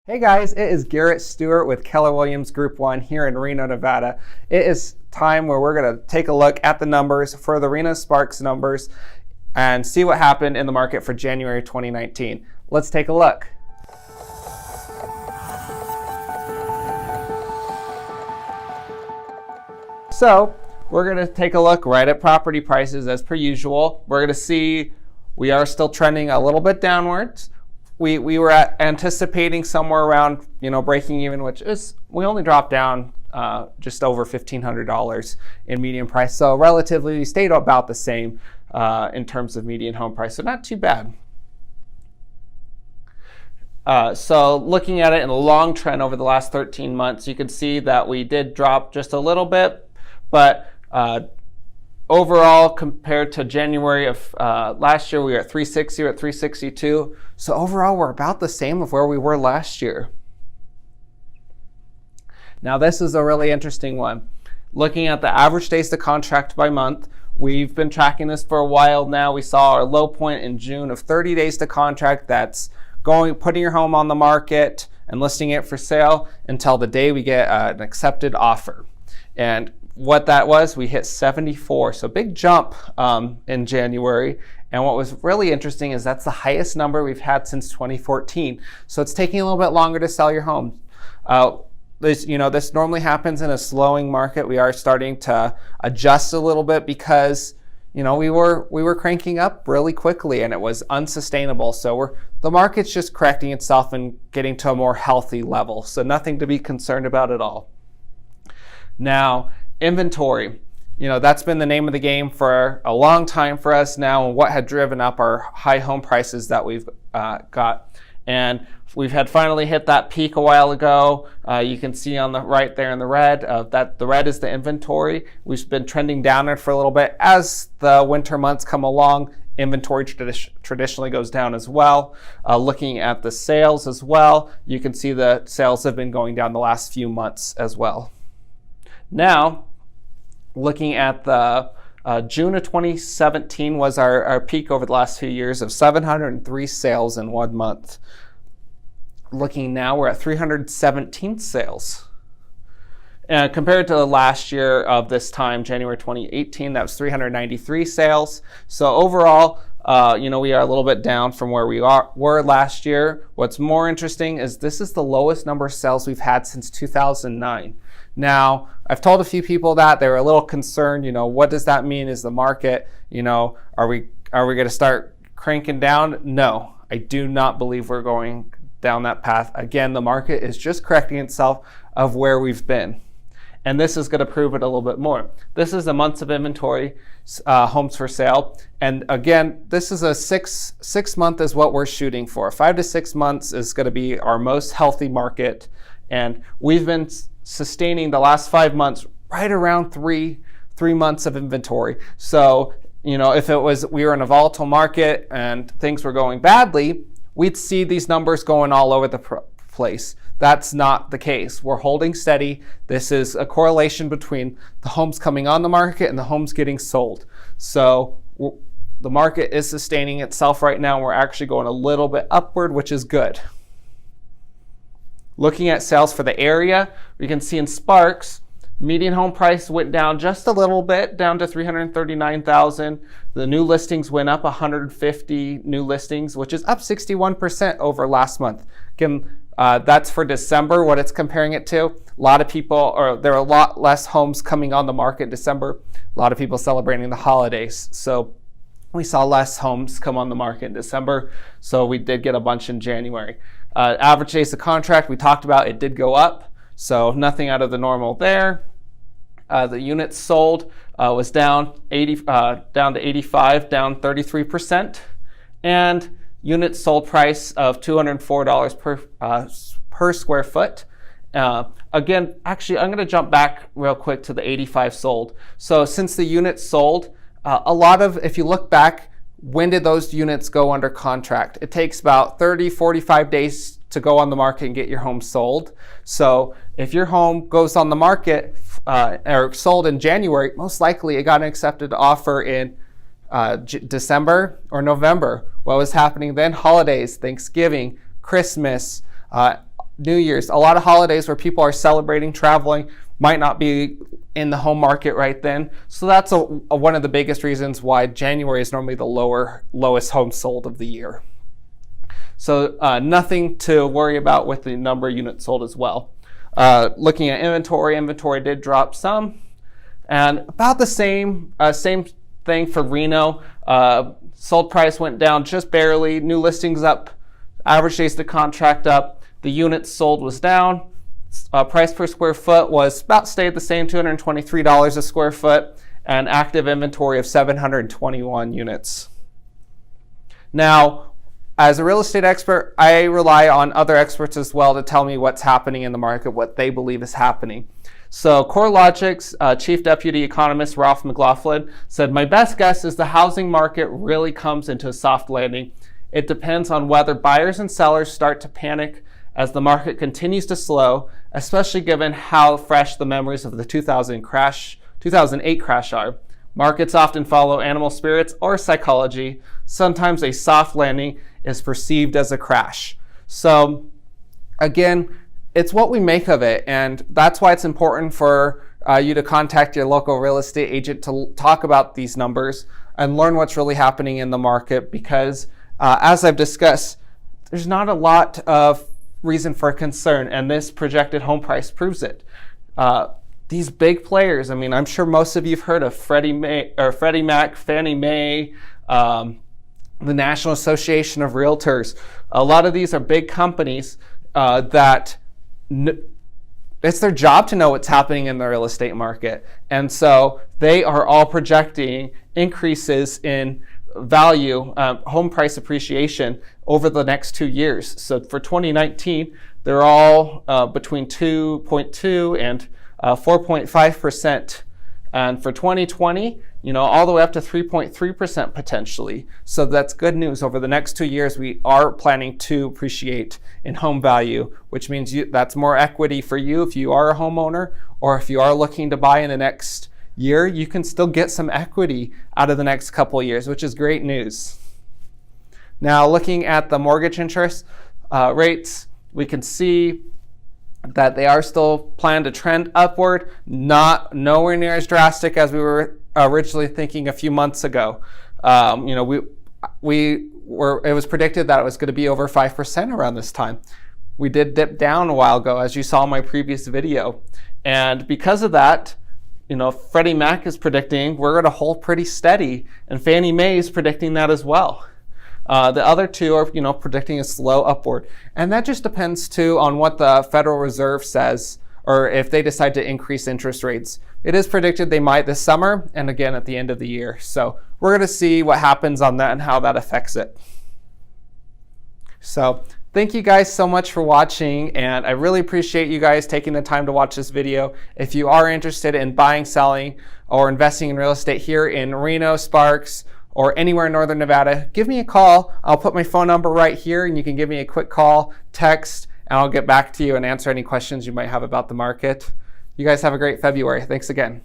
Hey guys, it is Garrett Stewart with Keller Williams Group 1 here in Reno, Nevada. It is time where we're going to take a look at the numbers for the Reno Sparks numbers and see what happened in the market for January 2019. Let's take a look. So we're going to take a look right at property prices as per usual. We're going to see we are still trending a little bit downwards. We were anticipating somewhere around, breaking even, which is, we only dropped down just over $1,500 in median price. So relatively, we stayed about the same in terms of median home price. So not too bad. So looking at it in a long trend over the last 13 months, you can see that we did drop just a little bit, but overall, compared to January of last year, we were at 360, we're at 362. So overall, we're about the same of where we were last year. Now, this is a really interesting one. Looking at the average days to contract by month, we've been tracking this for a while now. We saw our low point in June of 30 days to contract. That's putting your home on the market and listing it for sale until the day we get an accepted offer. And what that was, we hit 74, so big jump in January. And what was really interesting is that's the highest number we've had since 2014. So it's taking a little bit longer to sell your home. This normally happens in a slowing market. We are starting to adjust a little bit because we were cranking up really quickly and it was unsustainable. So the market's just correcting itself and getting to a more healthy level. So nothing to be concerned about at all. Now, inventory, that's been the name of the game for a long time for us now, and what had driven up our high home prices that we've got. And we've had finally hit that peak a while ago. You can see on the right there in the red, that the red is the inventory. We've been trending downward for a little bit. As the winter months come along, inventory traditionally goes down as well. Looking at the sales as well, you can see the sales have been going down the last few months as well. Now, looking at the June of 2017 was our peak over the last few years of 703 sales in 1 month. Looking now, we're at 317 sales. Compared to the last year of this time, January 2018, that was 393 sales. So overall, we are a little bit down from where we were last year. What's more interesting is this is the lowest number of sales we've had since 2009. Now, I've told a few people that they were a little concerned, what does that mean? Is the market, are we going to start cranking down? No, I do not believe we're going down that path. Again, the market is just correcting itself of where we've been. And this is going to prove it a little bit more. This is the months of inventory, homes for sale. And again, this is a six month is what we're shooting for. 5 to 6 months is going to be our most healthy market. And we've been sustaining the last 5 months right around three months of inventory. So, if we were in a volatile market and things were going badly, we'd see these numbers going all over the place. That's not the case. We're holding steady. This is a correlation between the homes coming on the market and the homes getting sold. So the market is sustaining itself right now. We're actually going a little bit upward, which is good. Looking at sales for the area, we can see in Sparks, median home price went down just a little bit, down to $339,000. The new listings went up 150 new listings, which is up 61% over last month. Again, that's for December, what it's comparing it to. There are a lot less homes coming on the market in December. A lot of people celebrating the holidays. So we saw less homes come on the market in December. So we did get a bunch in January. Average days of contract, we talked about, it did go up. So nothing out of the normal there. The units sold was down to 85, down 33%. And units sold price of $204 per square foot. Again, actually, I'm going to jump back real quick to the 85 sold. So since the units sold, if you look back, when did those units go under contract? It takes about 30, 45 days to go on the market and get your home sold. So if your home goes on the market or sold in January, most likely it got an accepted offer in December or November. What was happening then? Holidays, Thanksgiving, Christmas, New Year's, a lot of holidays where people are celebrating, traveling, might not be in the home market right then. So that's one of the biggest reasons why January is normally the lowest home sold of the year. So nothing to worry about with the number of units sold as well. Looking at inventory did drop some, and about the same thing for Reno. Sold price went down just barely. New listings up. Average days to contract up. The units sold was down. Price per square foot was stayed the same, $223 a square foot, and active inventory of 721 units. Now, as a real estate expert, I rely on other experts as well to tell me what's happening in the market, what they believe is happening. So CoreLogic's Chief Deputy Economist Ralph McLaughlin said, "My best guess is the housing market really comes into a soft landing. It depends on whether buyers and sellers start to panic as the market continues to slow, especially given how fresh the memories of the 2008 crash are. Markets often follow animal spirits or psychology. Sometimes a soft landing is perceived as a crash." So again, it's what we make of it, and that's why it's important for you to contact your local real estate agent to talk about these numbers and learn what's really happening in the market, because as I've discussed, there's not a lot of reason for concern, and this projected home price proves it. These big players, I mean, I'm sure most of you've heard of Freddie Mac, Fannie Mae, the National Association of Realtors. A lot of these are big companies that it's their job to know what's happening in the real estate market. And so they are all projecting increases in value, home price appreciation over the next 2 years. So for 2019, they're all between 2.2 and 4.5%. And for 2020, all the way up to 3.3% potentially. So that's good news. Over the next 2 years, we are planning to appreciate in home value, which means that's more equity for you if you are a homeowner, or if you are looking to buy in the next year, you can still get some equity out of the next couple of years, which is great news. Now, looking at the mortgage interest rates, we can see that they are still planned to trend upward, nowhere near as drastic as we were originally thinking a few months ago. It was predicted that it was going to be over 5% around this time. We did dip down a while ago, as you saw in my previous video. And because of that, Freddie Mac is predicting we're going to hold pretty steady, and Fannie Mae is predicting that as well. The other two are, predicting a slow upward. And that just depends too on what the Federal Reserve says, or if they decide to increase interest rates. It is predicted they might this summer and again at the end of the year. So we're going to see what happens on that and how that affects it. So thank you guys so much for watching, and I really appreciate you guys taking the time to watch this video. If you are interested in buying, selling, or investing in real estate here in Reno, Sparks, or anywhere in Northern Nevada, give me a call. I'll put my phone number right here, and you can give me a quick call, text, and I'll get back to you and answer any questions you might have about the market. You guys have a great February. Thanks again.